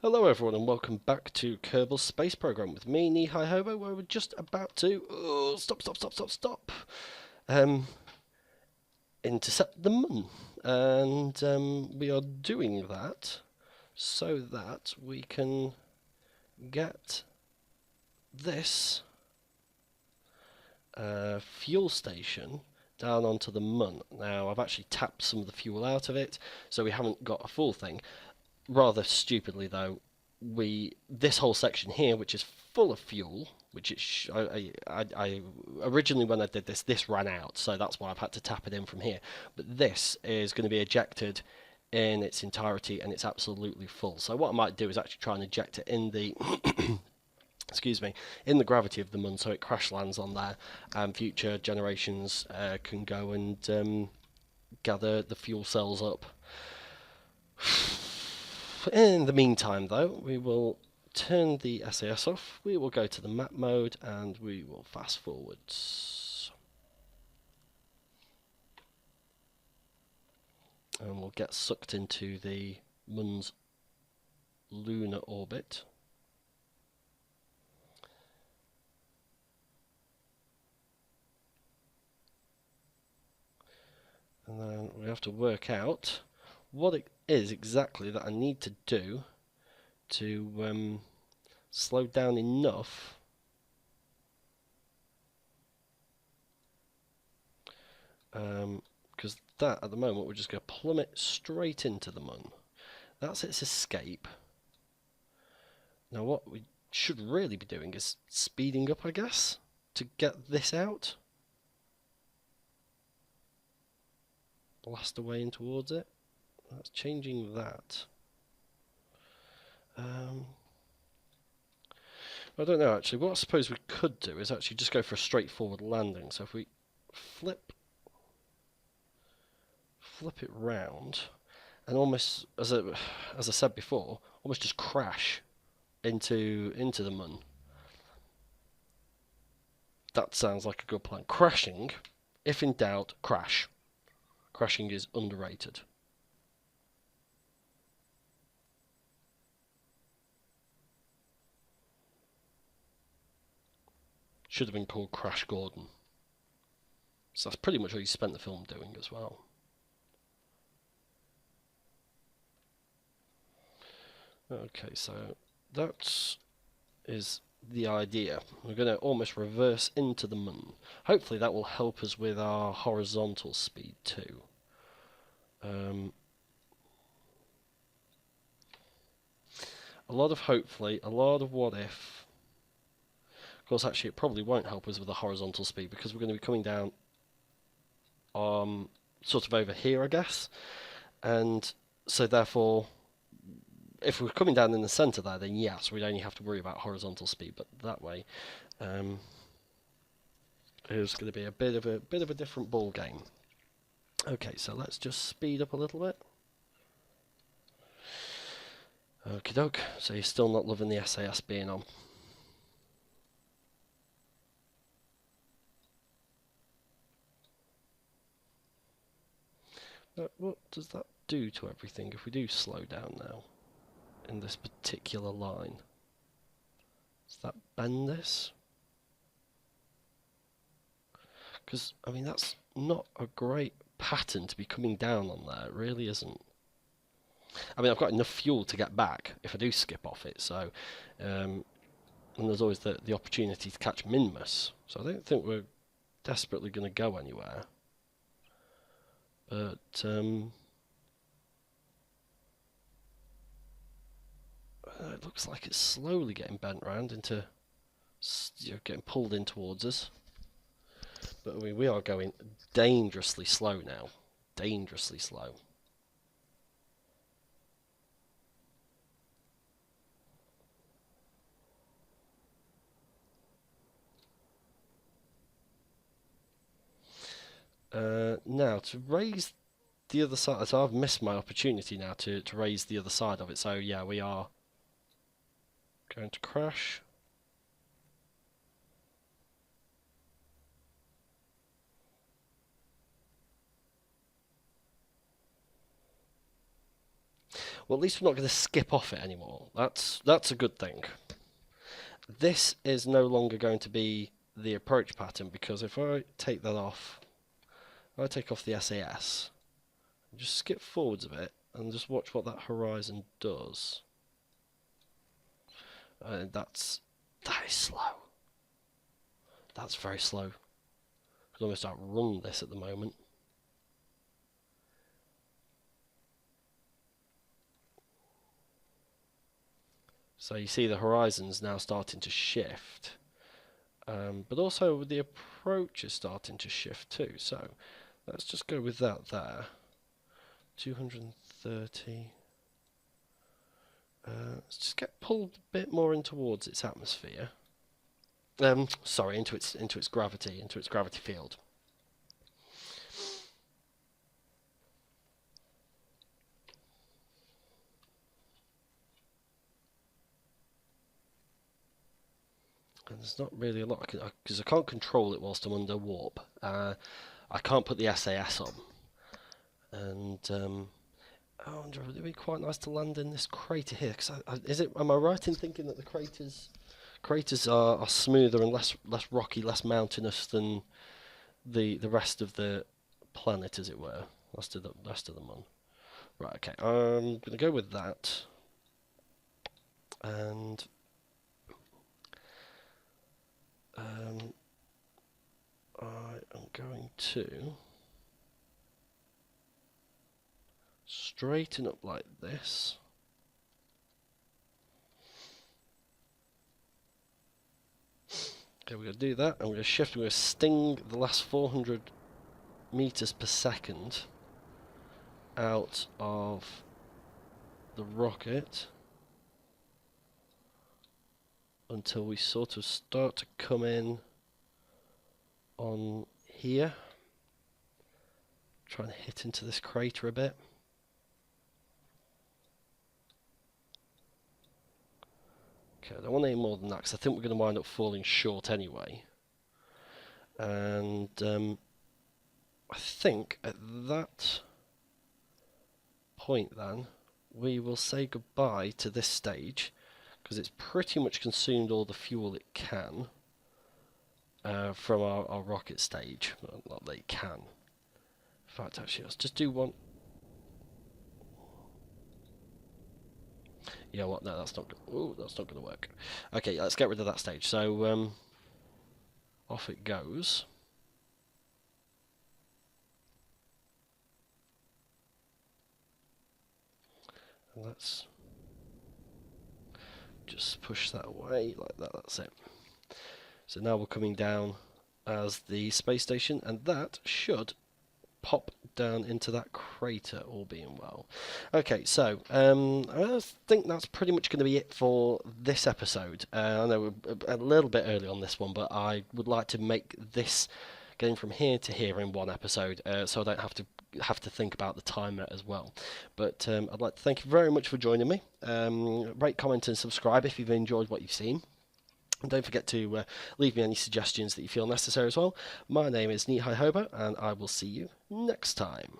Hello everyone and welcome back to Kerbal's space program with me, Knee-High Hobo, where we're just about to stop intercept the moon. And we are doing that so that we can get this fuel station down onto the moon. Now I've actually tapped some of the fuel out of it, so we haven't got a full thing. Rather stupidly though, this whole section here, which is full of fuel, which I originally when I did this ran out, so that's why I've had to tap it in from here. But this is going to be ejected in its entirety, and it's absolutely full. So what I might do is actually try and eject it in the excuse me, in the gravity of the moon, so it crash lands on there, and future generations can go and gather the fuel cells up. In the meantime, though, we will turn the SAS off, we will go to the map mode, and we will fast forwards. And we'll get sucked into the moon's lunar orbit. And then we have to work out what it is exactly that I need to do to slow down enough because that at the moment we're just going to plummet straight into the moon. That's its escape. Now what we should really be doing is speeding up, I guess, to get this out. Blast away in towards it. That's changing that. I don't know actually. What I suppose we could do is actually just go for a straightforward landing. So if we flip it round and almost, as I said before, almost just crash into the moon. That sounds like a good plan. Crashing, if in doubt, crash. Crashing is underrated. Should have been called Crash Gordon. So that's pretty much what he spent the film doing as well. Okay, so that is the idea. We're going to almost reverse into the moon. Hopefully that will help us with our horizontal speed too. A lot of hopefully, a lot of what if. Of course, actually, it probably won't help us with the horizontal speed because we're going to be coming down sort of over here, I guess. And so therefore, if we're coming down in the centre there, then yes, we'd only have to worry about horizontal speed. But that way, it's going to be a bit of a different ball game. Okay, so let's just speed up a little bit. Okie doke. So you're still not loving the SAS being on. But what does that do to everything if we do slow down now in this particular line? Does that bend this? Because, I mean, that's not a great pattern to be coming down on there. It really isn't. I mean, I've got enough fuel to get back if I do skip off it, so... and there's always the opportunity to catch Minmus, so I don't think we're desperately going to go anywhere. But, it looks like it's slowly getting bent round into... getting pulled in towards us. But we are going dangerously slow now. Dangerously slow. Now, to raise the other side... So I've missed my opportunity now to raise the other side of it. So yeah, we are going to crash. Well, at least we're not going to skip off it anymore. That's a good thing. This is no longer going to be the approach pattern, because if I take that off, if I take off the SAS, just skip forwards a bit and just watch what that horizon does. That is slow. That's very slow. I could almost outrun this at the moment. So you see the horizon's now starting to shift. But also the approach is starting to shift too. So let's just go with that there. 230. Let's just get pulled a bit more in towards its atmosphere. Sorry, into its gravity, into its gravity field. And there's not really a lot because I can't control it whilst I'm under warp. I can't put the SAS on, and I wonder, would it be quite nice to land in this crater here? Cause am I right in thinking that the craters are smoother and less rocky, less mountainous than the rest of the planet, as it were, rest of the Mun? Right. Okay. I'm gonna go with that, and I am going to straighten up like this. Okay, we're going to do that, and we're going to shift, we're going to sting the last 400 meters per second out of the rocket until we sort of start to come in on here. Try and hit into this crater a bit. Okay, I don't want any more than that because I think we're going to wind up falling short anyway. And I think at that point then we will say goodbye to this stage, because it's pretty much consumed all the fuel it can from our rocket stage. Well, not that it can. In fact, actually, let's just do one. Yeah, what? No, that's not good. Ooh, that's not going to work. Okay, let's get rid of that stage. So, off it goes. And let's just push that away like that. That's it. So now we're coming down as the space station, and that should pop down into that crater, all being well. Okay, so I think that's pretty much going to be it for this episode. I know we're a little bit early on this one, but I would like to make this getting from here to here in one episode, so I don't have to think about the timer as well. But I'd like to thank you very much for joining me. Rate, comment, and subscribe if you've enjoyed what you've seen. And don't forget to leave me any suggestions that you feel necessary as well. My name is Hobo, and I will see you next time.